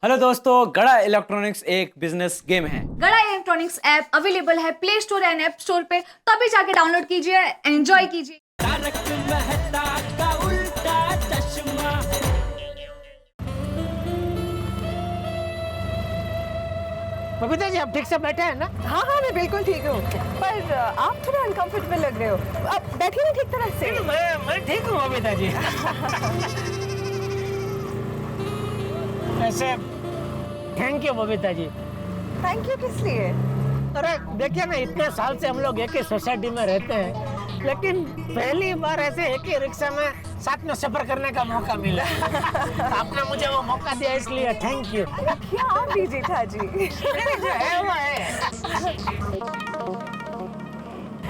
Hello दोस्तों, गड़ा electronics एक बिजनेस गेम है। गड़ा इलेक्ट्रॉनिक्स ऐप अवेलेबल है play store and app store पे, तभी जाके डाउनलोड कीजिए, एंजॉय कीजिए। बबीता जी, आप ठीक से बैठे हैं ना? हाँ हाँ, मैं बिल्कुल ठीक हूँ, पर आप थोड़ा अनकंफर्टेबल लग रहे हो। आप बैठिए ना ठीक तरह से। मैं ठीक हूँ बबीता जी। ऐसे thank you Babita ji. Thank you किस लिए? अरे देखिए ना, इतने साल से हम लोग एक ही सोसाइटी में रहते हैं, लेकिन पहली बार ऐसे एक ही रिक्शा में साथ में सफर करने का मौका मिला। आपने मुझे वो मौका दिया, इसलिए थैंक यू। क्या आप भी जेठा जी? जो है वो है।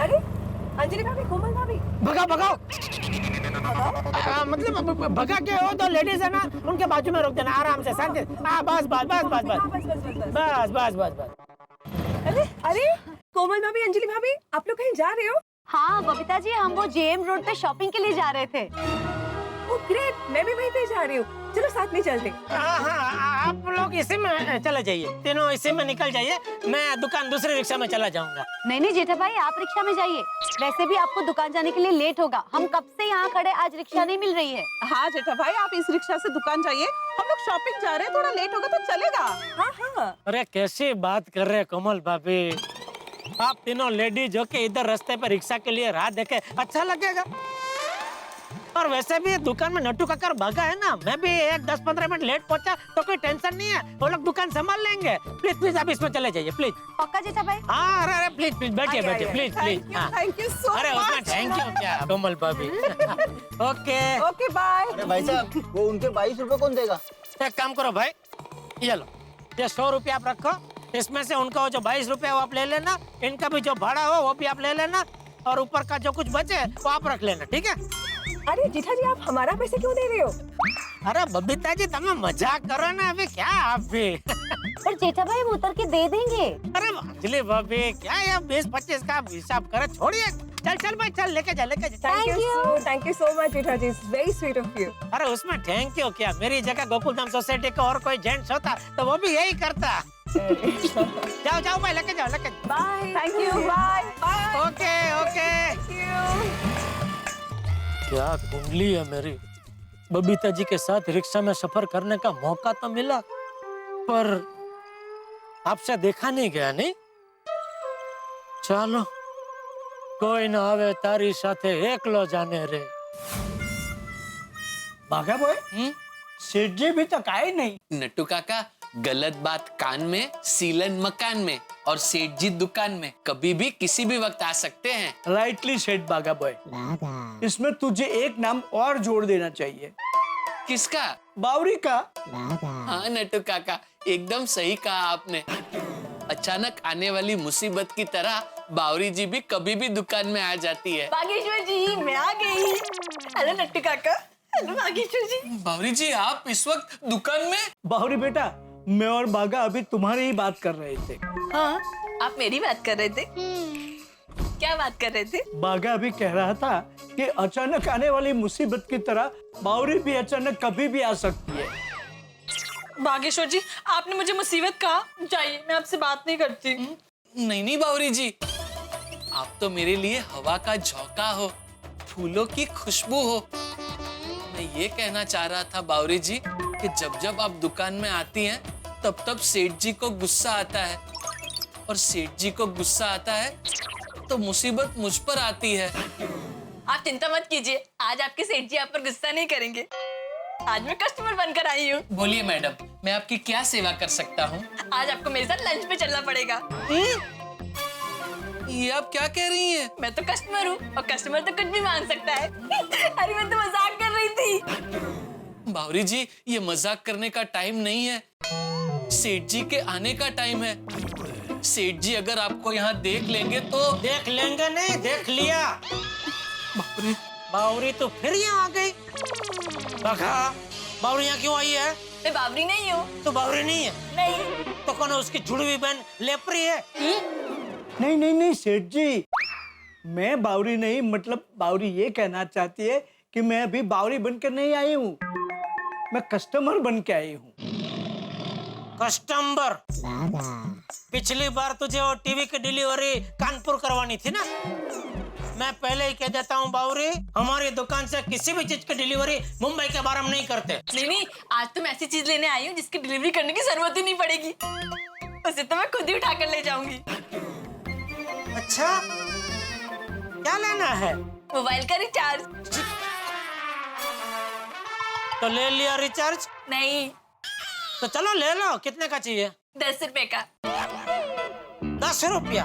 अरे अंजलि भाभी, कोमल भाभी। भगाओ भगाओ। मतलब भगा के हो तो लेडीज है ना, उनके बाजू में रोक देना आराम से, शांति। बस बस बस बस बस बस बस बस बस। अरे अरे कोमल भाभी, अंजलि भाभी, आप लोग कहीं जा रहे हो? हाँ बबीता जी, हम वो जेएम रोड पे शॉपिंग के लिए जा रहे थे। ओह ग्रेट, मैं भी वहीं पे जा रही हूँ। चलो साथ में चलते। हाँ, आप लोग इसी में चले जाइए, तीनों इसी में निकल जाइए, मैं दुकान दूसरी रिक्शा में चला जाऊंगा। नहीं नहीं जेठा भाई, आप रिक्शा में जाइए, वैसे भी आपको दुकान जाने के लिए लेट होगा। हम कब से यहाँ खड़े, आज रिक्शा नहीं मिल रही है। हाँ जेठा भाई, आप इस रिक्शा से दुकान जाइए, हम लोग शॉपिंग जा रहे हैं, थोड़ा लेट होगा तो चलेगा। हाँ हाँ, अरे कैसी बात कर रहे हैं कोमल भाभी, आप तीनों लेडीज जो के इधर रास्ते पर रिक्शा के लिए राह देखे अच्छा लगेगा। और वैसे भी दुकान में नट्टू काकर भागा है ना, मैं भी 10-15 मिनट लेट पहुंचा तो कोई टेंशन नहीं है, वो लोग दुकान संभाल लेंगे। प्लीज प्लीज आप इसमें चले जाइए प्लीज। पक्का जेठा भाई? हाँ अरे अरे प्लीज प्लीज बैठिए बैठिए please please. Thank you so अरे उसमें थैंक यू क्या कोमल भाभी। Okay okay bye. अरे भाई साहब, वो उनके 22 रुपए कौन देगा? एक काम करो भाई, ये लो, ये 100 रुपया आप रखो, इसमें से उनका जो 22 रुपया वो आप ले लेना, इनका भी जो भाड़ा हो वो भी आप ले लेना, और ऊपर का जो कुछ बचे वो आप रख लेना, ठीक है? अरे जेठा जी, आप हमारा पैसे क्यों दे रहे हो? अरे बबीता जी, तुम्हें मजाक करो ना अभी, क्या आप भी। पर जेठा भाई वो उतर के दे देंगे। अरे अंजलि भाभी, क्या ये 20-25 का हिसाब करे, छोड़िए। चल चल भाई चल, लेके जा लेके जा। Thank you so much Jetha ji, it's very sweet of you. अरे उसमें थैंक यू क्या, मेरी जगह गोकुलधाम सोसाइटी का और कोई जेंट्स होता तो वो भी यही करता। जाओ जाओ भाई, लेके जाओ लेके जाओ। Bye. Thank you, bye bye. Okay okay. क्या कुंडली है मेरी, बबीता जी के साथ रिक्शा में सफर करने का मौका तो मिला, पर आपसे देखा नहीं गया। नहीं, चलो कोई ना आवे तारी साथे एकलो जाने रे। भागा बॉय, सेठ जी भी तक आए नहीं। नट्टू काका, गलत बात कान में, सीलन मकान में, और सेठ जी दुकान में कभी भी किसी भी वक्त आ सकते हैं। राइटली सेठ बागा बॉय, इसमें तुझे एक नाम और जोड़ देना चाहिए। किसका? बावरी का। हाँ नट्टू काका, एकदम सही कहा आपने। अचानक आने वाली मुसीबत की तरह बावरी जी भी कभी भी दुकान में आ जाती है। बागेश्वर जी, मैं आ गई। हेलो नट्टू काका। हेलो बागेश्वर जी। बावरी जी, आप इस वक्त दुकान में? बावरी बेटा, मैं और बागा अभी तुम्हारी ही बात कर रहे थे। हाँ, आप मेरी बात कर रहे थे? क्या बात कर रहे थे? बागा अभी कह रहा था कि अचानक आने वाली मुसीबत की तरह बावरी भी अचानक कभी भी आ सकती है। बागेश्वर जी, आपने मुझे मुसीबत कहा, जाइए, मैं आपसे बात नहीं करती। नहीं नहीं बावरी जी, आप तो मेरे लिए हवा का झोंका हो, फूलों की खुशबू हो। मैं ये कहना चाह रहा था बावरी जी कि जब जब आप दुकान में आती हैं तब तब सेठ जी को गुस्सा आता है, और सेठ जी को गुस्सा आता है तो मुसीबत मुझ पर आती है। आप चिंता मत कीजिए, आज आपके सेठ जी आप पर गुस्सा नहीं करेंगे। आज मैं कस्टमर बनकर आई हूँ। बोलिए मैडम, मैं आपकी क्या सेवा कर सकता हूँ? आज आपको मेरे साथ लंच पे चलना पड़ेगा। ये आप क्या कह रही हैं? मैं तो कस्टमर हूँ, और कस्टमर तो कुछ भी मांग सकता है। अरे मैं तो मजाक कर रही थी। बावरी जी, ये मजाक करने का टाइम नहीं है, सेठ जी के आने का टाइम है। सेठ जी अगर आपको यहाँ देख लेंगे तो। देख लेंगे नहीं, देख लिया। बावरी तो फिर यहाँ आ गई। बावरी यहाँ क्यों आई है? मैं बावरी नहीं हूँ। तो बावरी नहीं है? नहीं। तो कौन है उसकी जुड़वी बहन लेपरी है? नहीं नहीं नहीं सेठ जी, मैं बावरी नहीं, मतलब बावरी ये कहना चाहती है कि मैं अभी बावरी बनकर नहीं आई हूँ, मैं कस्टमर बन के आई हूँ। कस्टमर, पिछली बार तुझे वो टीवी की डिलीवरी कानपुर करवानी थी ना, मैं पहले ही कह देता हूँ बावरी, हमारी दुकान से किसी भी चीज की डिलीवरी मुंबई के बारे में नहीं करते। नहीं, आज तो मैं ऐसी चीज लेने आई हूँ जिसकी डिलीवरी करने की जरूरत ही नहीं पड़ेगी। उसे तो मैं खुद ही उठा कर ले जाऊंगी। अच्छा, क्या लेना है? मोबाइल का रिचार्ज। तो ले लिया रिचार्ज? नहीं, तो चलो ले लो, कितने का चाहिए? 10 रुपए का। 10 रुपया?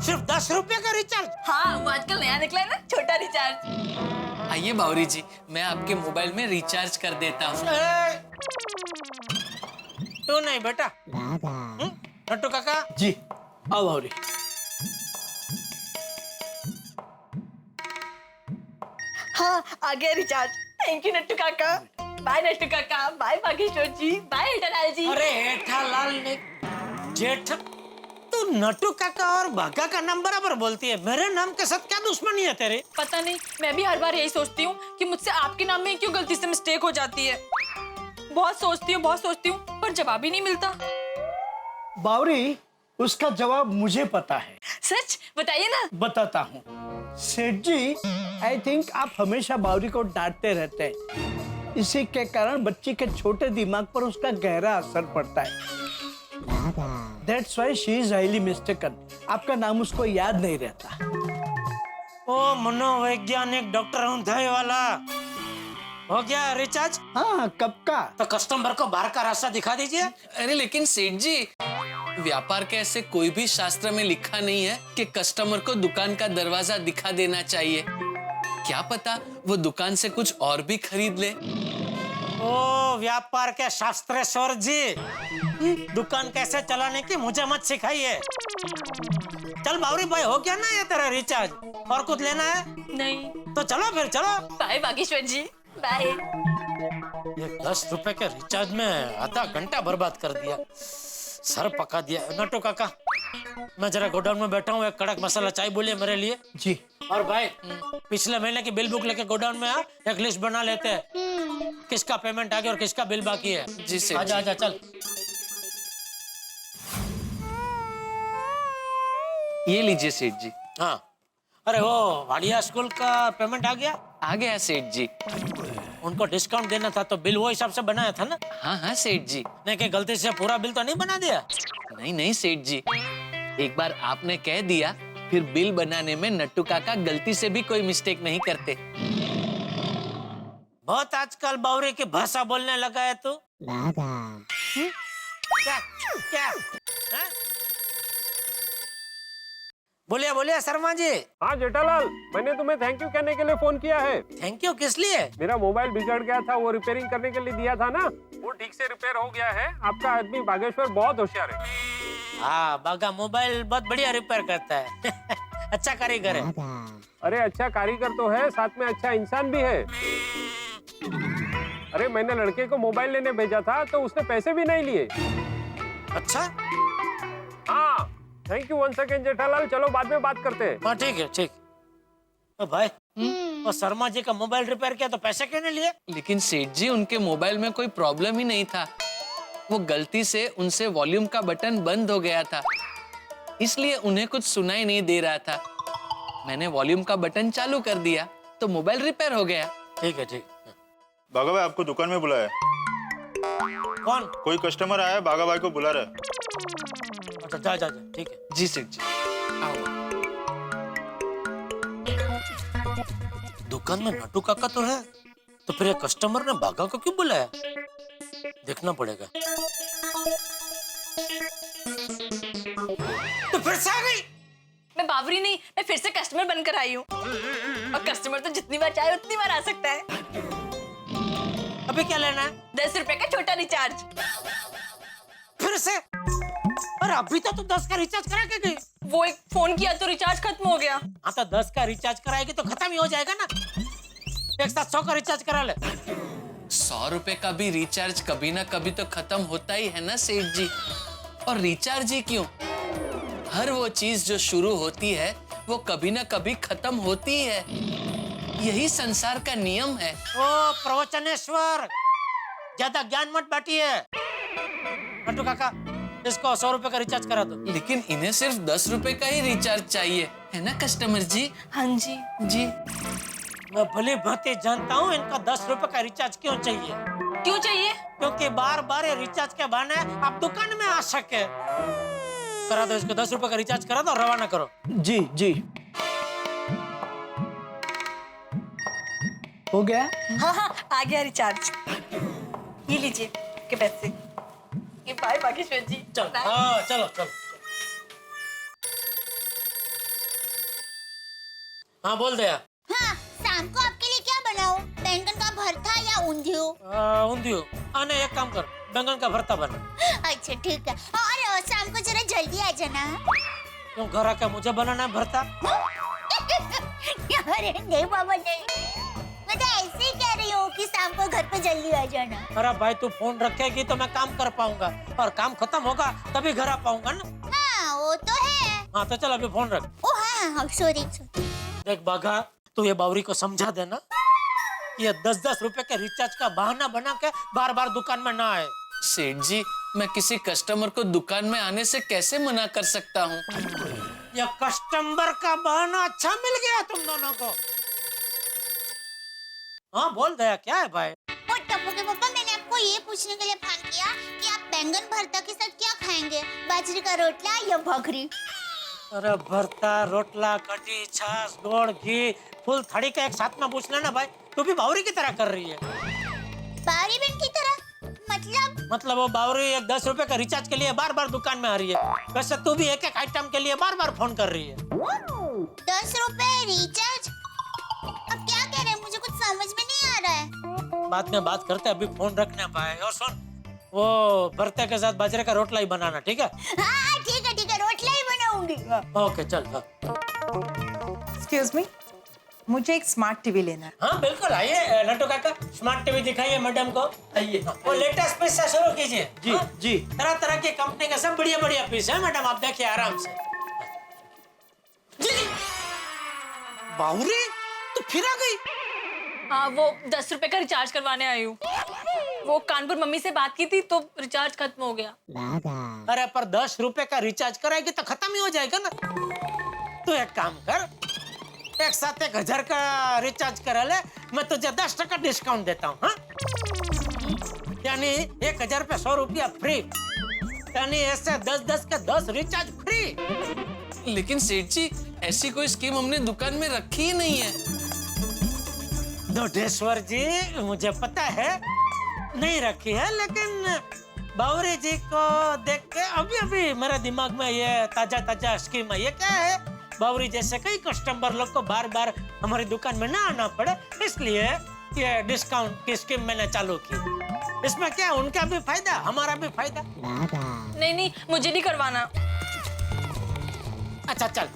सिर्फ 10 रुपया का रिचार्ज? हाँ, वो आजकल नया निकला है ना, छोटा रिचार्ज। आइए बावरी जी, मैं आपके मोबाइल में रिचार्ज कर देता हूँ। तू नहीं बेटा। नट्टू काका जी आओ बावरी। हाँ, आ गया रिचार्ज। थैंक यू नट्टू काका। बाय नट्टू काका, बाय बागेश्वर जी, बाय हेठालाल जी। अरे हेठालाल ने जेठ, तू नट्टू काका और भागा का नाम बराबर बोलती है, मेरे नाम के साथ क्या दुश्मनी है तेरे? पता नहीं, मैं भी हर बार यही सोचती हूँ कि मुझसे आपके नाम में क्यों गलती से मिस्टेक हो जाती है। बहुत सोचती हूँ, पर जवाब ही नहीं मिलता। बावरी, उसका जवाब मुझे पता है। सच बताइए ना। बताता हूँ। सेठ जी, आई थिंक आप हमेशा बावरी को डांटते रहते हैं, इसी के कारण बच्ची के छोटे दिमाग पर उसका गहरा असर पड़ता है। That's why she is highly mistaken. आपका नाम उसको याद नहीं रहता। ओ मनोवैज्ञानिक डॉक्टर हुंधाई वाला, हो गया रिचार्ज? हाँ, कब का? तो कस्टमर को बाहर का रास्ता दिखा दीजिए। अरे लेकिन सेठ जी, व्यापार के ऐसे कोई भी शास्त्र में लिखा नहीं है कि कस्टमर को दुकान का दरवाजा दिखा देना चाहिए। क्या पता वो दुकान से कुछ और भी खरीद ले। ओ व्यापार के शास्त्रेश्वर जी, दुकान कैसे चलाने की मुझे मत सिखाइए। चल बावरी भाई, हो गया ना ये तेरा रिचार्ज? और कुछ लेना है? नहीं। तो चलो फिर, चलो। बाय बागेश्वर जी, बाय। ये 10 रुपए के रिचार्ज में आधा घंटा बर्बाद कर दिया, सर पका दिया। नट्टू काका, मैं जरा गोडाउन में बैठा हूँ, एक कड़क मसाला चाय बोलिए मेरे लिए। जी। और भाई, पिछले महीने की बिल बुक लेके गोडाउन में आ, एक लिस्ट बना लेते हैं, किसका पेमेंट आ गया और किसका बिल बाकी है। जी सेठ आजा जी। आजा चल। ये लीजिए सेठ जी। हाँ, अरे वो वाडिया स्कूल का पेमेंट आ गया? आ गया सेठ जी। उनको डिस्काउंट देना था तो बिल वो हिसाब से बनाया था ना? हाँ हाँ सेठ जी। नहीं कि गलती से पूरा बिल तो नहीं बना दिया? नहीं नहीं सेठ जी, एक बार आपने कह दिया, फिर बिल बनाने में नट्टू काका गलती से भी कोई मिस्टेक नहीं करते। बहुत आजकल बावरी की भाषा बोलने लगा है तू। क्या क्या हाँ? बोलिए बोलिए शर्मा जी। हाँ जेठालाल, मैंने तुम्हें थैंक यू कहने के लिए फोन किया है। थैंक यू किस लिए? मेरा मोबाइल बिगड़ गया था, वो रिपेयरिंग करने के लिए दिया था ना, वो ठीक से रिपेयर हो गया है। आपका आदमी बागेश्वर बहुत होशियार है। हाँ, बागा मोबाइल बहुत बढ़िया रिपेयर करता है। अच्छा कारीगर है। अरे अच्छा कारीगर तो है, साथ में अच्छा इंसान भी है। अरे मैंने लड़के को मोबाइल लेने भेजा था तो उसने पैसे भी नहीं लिए। अच्छा, हाँ, thank you once again Jethalal. चलो बाद में बात करते हैं। हाँ ठीक है, ठीक। तो भाई, वो शर्मा जी का मोबाइल रिपेयर किया तो पैसे क्यों नहीं लिए? लेकिन सेठ जी, उनके मोबाइल में कोई प्रॉब्लम ही नहीं था, वो गलती से उनसे वॉल्यूम का बटन बंद हो गया था, इसलिए उन्हें कुछ सुनाई नहीं दे रहा था। मैंने वॉल्यूम का बटन चालू कर दिया तो मोबाइल रिपेयर हो गया। ठीक है, ठीक। बागा भाई आपको दुकान में बुलाया है। कौन? कोई कस्टमर आया है, बागा भाई को बुला रहा है। अच्छा जा जा जा, ठीक है। जी सेठ जी। दुकान में नट्टू काका तो है, तो फिर ये कस्टमर ने बागा को क्यों बुलाया? देखना पड़ेगा। तो फिर से आ गई? मैं बावरी नहीं, मैं फिर से कस्टमर बनकर आई हूँ। और कस्टमर तो जितनी बार चाहे उतनी बार आ सकता है। अभी क्या लेना है? 10 रुपए का छोटा रिचार्ज। फिर से? और अभी तो तू 10 का रिचार्ज करा के गई। वो एक फोन किया तो रिचार्ज खत्म हो गया। हाँ तो 10 का रिचार्ज कराएगी तो खत्म ही हो जाएगा ना। एक साथ 100 का रिचार्ज करा ले। 100 रुपए का भी रिचार्ज कभी ना कभी तो खत्म होता ही है ना सेठ जी। और रिचार्ज ही क्यों, हर वो चीज जो शुरू होती है वो कभी ना कभी खत्म होती है। यही संसार का नियम है। ओ प्रवचनेश्वर, ज्यादा ज्ञान मत बांटिए। नट्टू काका इसको 100 रुपए का रिचार्ज करा दो। लेकिन इन्हें सिर्फ 10 रुपए का ही रिचार्ज चाहिए, है ना कस्टमर जी? हाँ जी। जी। मैं भली भांति जानता हूँ इनका 10 रुपए का रिचार्ज क्यों चाहिए। क्यों चाहिए? क्योंकि बार बार ये रिचार्ज के बहाने आप दुकान में आ सके। करा दो इसको 10 रुपए का रिचार्ज करा दो और रवाना करो। जी जी हो गया। हाँ हाँ आ गया रिचार्ज। ये लीजिए के पैसे। ये बाय बागेश्वर जी। चल हाँ चलो चलो। हाँ बोल दे। हाँ, शाम को आपके लिए क्या बनाऊं? बैंगन का भरता या ऊंधियो? ऊंधियो। आने एक काम कर, बैंगन का भरता बना। अच्छा ठीक है। और शाम को जरा जल्दी आ जाना। क्यों घर आके मुझे बनाना है भरता? अरे नहीं बाबा नहीं, मैं तो ऐसे ही कह रही हूँ कि शाम को घर पे जल्दी आ जाना। अरे भाई तू फोन रखेगी तो मैं काम कर पाऊंगा और काम खत्म होगा तभी घर आ पाऊंगा ना। हाँ वो तो है। हाँ तो चल अभी फोन रख। ओ हाँ सॉरी। देख बाघा तू ये बावरी को समझा देना, ये 10-10 रुपए के रिचार्ज का बहाना बना के बार बार दुकान में ना आए। सेठ जी, मैं किसी कस्टमर को दुकान में आने से कैसे मना कर सकता हूँ? ये कस्टमर का बहाना अच्छा मिल गया तुम दोनों को। हाँ बोल दया क्या है भाई? और टप्पू के पापा, मैंने आपको ये पूछने के लिए फोन किया कि आप बैंगन भरता के साथ क्या खाएंगे, बाजरे का रोटला या भाकरी? अरे भरता, रोटला, कटी, छाछ, गोड़, घी, फुल थड़ी का एक साथ में पूछ लेना भाई। तू भी बावरी की तरह कर रही है। बावरी बहन की तरह? मतलब वो बावरी एक 10 रुपए का रिचार्ज के लिए बार बार दुकान में आ रही है, वैसे तू भी एक एक आइटम के लिए बार बार फोन कर रही है। 10 रुपए रिचार्ज? अब क्या कह रहे हैं, मुझे कुछ समझ में नहीं आ रहा है। बाद में बात करते, अभी फोन रखना भाई। और सुन, वो भरते के साथ बाजरे का रोटला ही बनाना, ठीक है? हाँ ठीक है, रोटला ही बनाऊंगी। ओके चल। एक्सक्यूज मी, मुझे एक स्मार्ट टीवी लेना है। हाँ बिल्कुल, आइए नट्टू काका, स्मार्ट टीवी दिखाइए मैडम को। आइए वो लेटेस्ट पीस से शुरू कीजिए। जी हाँ? जी। तरह तरह की कंपनी के सब बढ़िया बढ़िया पीस है मैडम, आप देखिए आराम से। जी बावरी तू फिर आ गई? हाँ वो 10 रुपए का रिचार्ज करवाने आई हूँ। वो कानपुर मम्मी से बात की थी तो रिचार्ज खत्म हो गया। अरे पर 10 रुपए का रिचार्ज कराएगी तो खत्म ही हो जाएगा ना। तू एक काम कर, एक साथ 1000 का रिचार्ज करा ले, मैं तुझे 10% डिस्काउंट देता हूँ। हाँ? यानी 1000 पे 100 रुपया फ्री, यानी ऐसे 10-10 के 10 रिचार्ज फ्री। लेकिन सेठ जी, ऐसी कोई स्कीम हमने दुकान में रखी ही नहीं है। दोडेश्वर जी, मुझे पता है नहीं रखी है, लेकिन बावरी जी को देख के अभी अभी मेरे दिमाग में ये ताजा ताजा स्कीम है। ये क्या है, बावरी जैसे कई कस्टमर लोग को बार बार हमारी दुकान में ना आना पड़े, इसलिए ये डिस्काउंट की स्कीम मैंने चालू की। इसमें क्या, उनका भी फायदा हमारा भी फायदा। नहीं मुझे नहीं करवाना। अच्छा चल,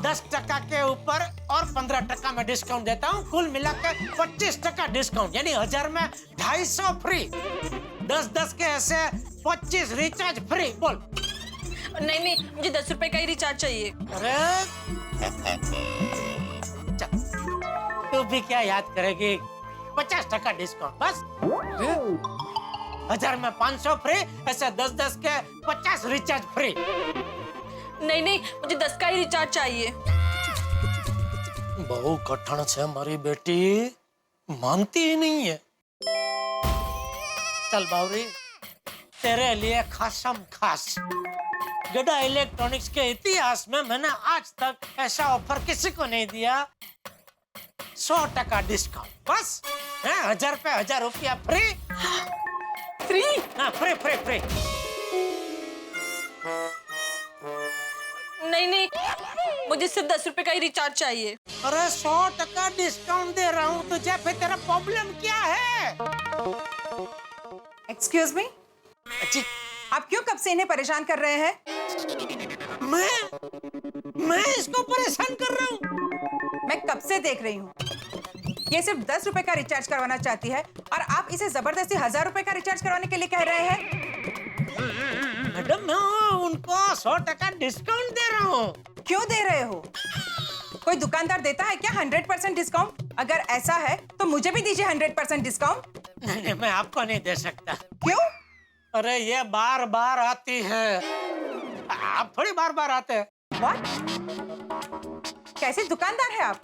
10% के ऊपर और 15% में डिस्काउंट देता हूँ, कुल मिलाकर 25% डिस्काउंट, यानी 1000 में 250 फ्री। 10-10 के ऐसे 25 रिचार्ज फ्री। बोल। नहीं मुझे 10 रुपए का ही रिचार्ज चाहिए। अरे चल, तू भी क्या याद करेगी, 50% डिस्काउंट बस। 1000 में 500 फ्री, ऐसे 10-10 के 50 रिचार्ज फ्री। नहीं मुझे 10 का ही रिचार्ज चाहिए। बहु कठिन है हमारी बेटी, मानती ही नहीं है। चल बावरी, तेरे लिए खासम खास गड़ा इलेक्ट्रॉनिक्स के इतिहास में मैंने आज तक ऐसा ऑफर किसी को नहीं दिया। 100% डिस्काउंट बस। 1000 पे 1000 रुपया फ्री। फ्री? हाँ फ्री फ्री फ्री। नहीं मुझे सिर्फ 10 रुपए का ही रिचार्ज चाहिए। अरे 100% डिस्काउंट दे रहा हूँ तुझे, फिर तेरा प्रॉब्लम क्या है? एक्सक्यूज मी, अच्छी, आप क्यों कब से इन्हें परेशान कर रहे हैं? मैं इसको परेशान कर रहा हूँ? मैं कब से देख रही हूँ। ये सिर्फ 10 रुपए का रिचार्ज करवाना चाहती है और आप इसे जबरदस्ती 1000 रुपए का रिचार्ज करवाने के लिए कह रहे हैं। मैडम मैं उनको 100% डिस्काउंट दे रहा हूँ। क्यों दे रहे हो? कोई दुकानदार देता है क्या 100% डिस्काउंट? अगर ऐसा है तो मुझे भी दीजिए 100% डिस्काउंट। नहीं मैं आपको नहीं दे सकता। क्यों? अरे ये बार बार आती है, आप थोड़ी बार बार आते हैं। What? कैसे दुकानदार है आप?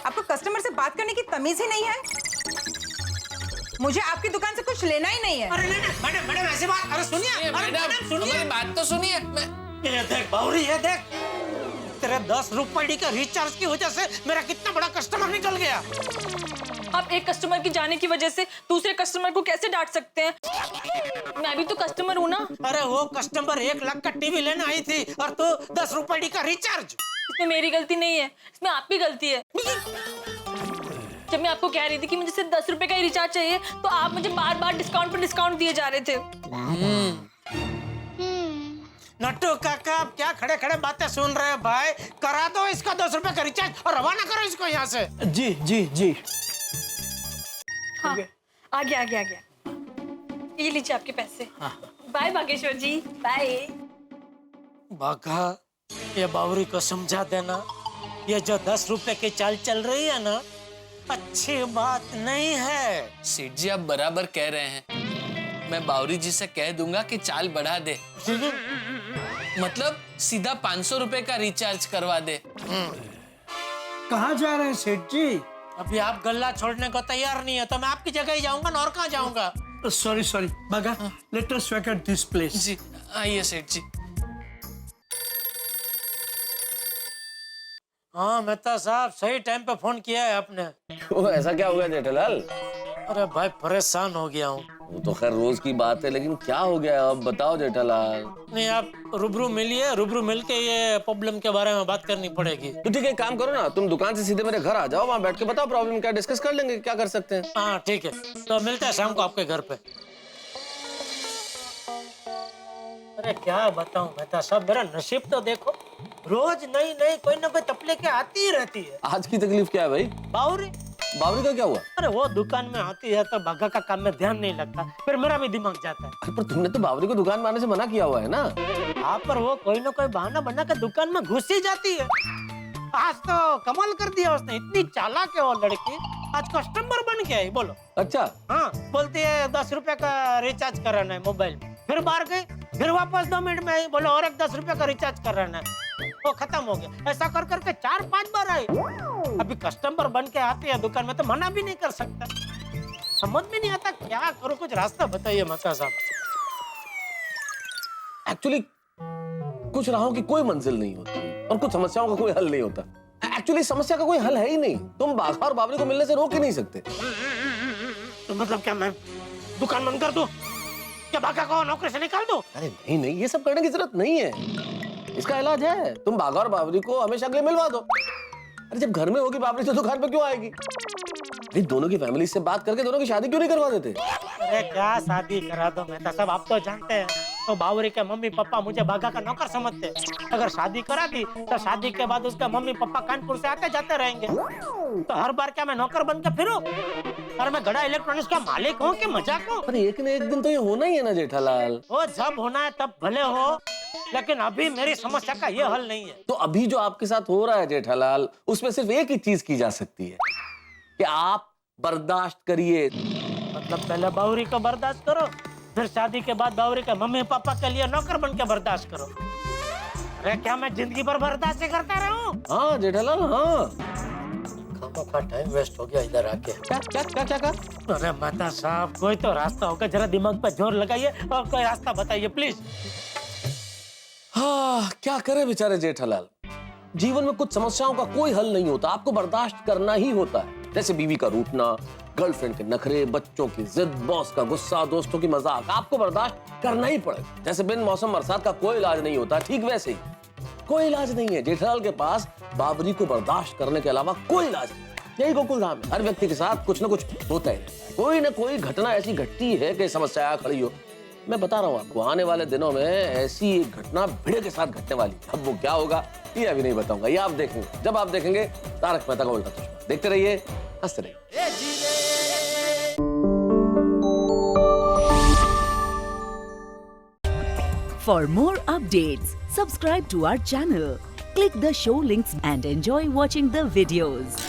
आपको कस्टमर से बात करने की तमीज ही नहीं है? मुझे आपकी दुकान से कुछ लेना ही नहीं है। अरे नहीं, मैडम मैडम ऐसी बात, अरे सुनिए, अरे मैडम सुनिए, हमारी बात तो सुनिए। ये देख बावरी, ये देख, तेरे 10 रुपए का रिचार्ज की वजह से मेरा कितना बड़ा कस्टमर निकल गया। आप एक कस्टमर की जाने की वजह से दूसरे कस्टमर को कैसे डांट सकते हैं? मैं भी तो कस्टमर हूँ ना। अरे वो कस्टमर 1 लाख का टीवी लेने आई थी और तू 10 रुपए का रिचार्ज। इसमें मेरी गलती नहीं है, इसमें आपकी गलती है। जब मैं आपको कह रही थी कि मुझे सिर्फ 10 रुपए का ही रिचार्ज चाहिए, तो आप मुझे बार बार डिस्काउंट पर डिस्काउंट दिए जा रहे थे। नट्टू काका, आप क्या खड़े खड़े बातें सुन रहे हैं भाई? करा दो इसका 10 रुपए का रिचार्ज और रवाना करो इसको यहाँ से। जी जी जी। हाँ, आ गया। ये लीजिए आपके पैसे। बाय बागेश्वर जी, बाय। बाघा, ये बावरी को समझा देना, ये जो 10 रुपए की चाल चल रही है ना, अच्छी बात नहीं है। सेठ जी आप बराबर कह रहे हैं, मैं बावरी जी से कह दूंगा कि चाल बढ़ा दे, मतलब सीधा 500 रुपए का रिचार्ज करवा दे। कहाँ जा रहे हैं सेठ जी? अभी आप गल्ला छोड़ने को तैयार नहीं है तो मैं आपकी जगह ही जाऊंगा ना, और कहाँ जाऊंगा? सॉरी बागा, let us vacate this place. जी आइए सेठ जी। हाँ मेहता साहब, सही टाइम पे फोन किया है आपने। तो ऐसा क्या हो गया जेठालाल? अरे भाई परेशान हो गया हूँ। वो तो खैर रोज की बात है, लेकिन क्या हो गया अब बताओ जेठालाल। नहीं, आप रूबरू मिलिए, रूबरू मिलके ये प्रॉब्लम के बारे में बात करनी पड़ेगी। तो ठीक है, काम करो ना, तुम दुकान से सीधे मेरे घर आ जाओ, वहाँ बैठ के बताओ प्रॉब्लम क्या, डिस्कस कर लेंगे क्या कर सकते हैं। हाँ ठीक है, तो मिलते हैं शाम को आपके घर पे। अरे क्या बताऊं मेहता साहब, मेरा नसीब तो देखो, रोज नई नई कोई ना कोई तकलीफ आती ही रहती है। आज की तकलीफ क्या है भाई? बावरी का क्या हुआ? अरे वो दुकान में आती है तो बाघा का काम में ध्यान नहीं लगता, फिर मेरा भी दिमाग जाता है। अरे पर तुमने तो बावरी को दुकान में आने से मना किया हुआ है ना। हाँ, पर वो कोई ना कोई बहाना बना कर दुकान में घुस ही जाती है। आज तो कमाल कर दिया उसने, इतनी चालाक है वो लड़की, आज कस्टमर बन के आई। बोलो। अच्छा। हाँ, बोलती है 10 रुपए का रिचार्ज कराना है मोबाइल में, फिर बाहर गई, फिर वापस 2 मिनट में आई, बोलो और एक 10 रुपए का रिचार्ज कराना है, वो खत्म हो गया। ऐसा कर करके 4-5 बार आई। अभी कस्टमर बन के आती है दुकान में तो मना भी नहीं कर सकता। समझ में नहीं आता क्या करो, कुछ रास्ता बताइए माता साहब। एक्चुअली कुछ राहों की कोई मंजिल नहीं होती और कुछ समस्याओं का कोई हल नहीं होता। एक्चुअली समस्या का कोई हल है ही नहीं, तुम बाघा और बावरी को मिलने से रोक ही नहीं सकते। तो मतलब क्या मैं दुकान बंद कर दूं? क्या बाघा को नौकरी से निकाल दूं? अरे नहीं, ये सब करने की जरूरत नहीं है, इसका इलाज है। तुम बाघा और बावरी को हमेशा के लिए मिलवा दो। अरे जब घर में होगी बावरी तो दुकान पे क्यों आएगी? अरे दोनों की फैमिली से बात करके दोनों की शादी क्यों नहीं करवा देते? अरे क्या शादी करा दो मेहता साहब, आप तो जानते हैं तो बावरी के मम्मी पापा मुझे बाघा का नौकर समझते हैं। अगर शादी करा दी तो शादी के बाद उसके मम्मी पापा कानपुर से आते जाते रहेंगे, तो हर बार क्या मैं नौकर बन के फिरूं? अरे मैं गड़ा इलेक्ट्रॉनिक्स का मालिक हूँ कि मजाक हूँ? अरे एक न एक दिन तो ये होना ही है ना जेठालाल। वो जब होना है तब भले हो, लेकिन अभी मेरी समस्या का ये हल नहीं है। तो अभी जो आपके साथ हो रहा है जेठालाल, उसमें सिर्फ एक ही चीज की जा सकती है कि आप बर्दाश्त करिए। मतलब पहले बावरी को बर्दाश्त करो, फिर शादी के बाद बावरी के मम्मी पापा के लिए नौकर बन के बर्दाश्त करो। अरे क्या मैं जिंदगी भर बर्दाश्त करता रहूं? हाँ जेठालाल, हाँ। का टाइम वेस्ट हो गया इधर आके। क्या? अरे माता साहब, कोई तो रास्ता होगा, जरा दिमाग पे जोर लगाइए और कोई रास्ता बताइए प्लीज। हाँ, क्या करे बेचारे जेठालाल, जीवन में कुछ समस्याओं का कोई हल नहीं होता, आपको बर्दाश्त करना ही होता है। जैसे बीवी का रूठना, गर्लफ्रेंड के नखरे, बच्चों की जिद, बॉस का गुस्सा, दोस्तों की मजाक, आपको बर्दाश्त करना ही पड़ेगा। जैसे बिन मौसम बरसात का कोई इलाज नहीं होता, ठीक वैसे ही कोई इलाज नहीं है जेठालाल के पास बावरी को बर्दाश्त करने के अलावा कोई इलाज नहीं। यही गोकुल धाम है, हर व्यक्ति के साथ कुछ ना कुछ होता है, कोई ना कोई घटना ऐसी घटती है कि समस्या खड़ी हो। मैं बता रहा हूँ आपको, आने वाले दिनों में ऐसी एक घटना भिड़े के साथ घटने वाली है। अब वो क्या होगा ये अभी नहीं बताऊंगा, ये आप देखेंगे। जब आप देखेंगे तारक मेहता का उल्टा चश्मा, देखते रहिए, हंसते रहिए। For more updates, subscribe to our channel, click the show links and enjoy watching the videos.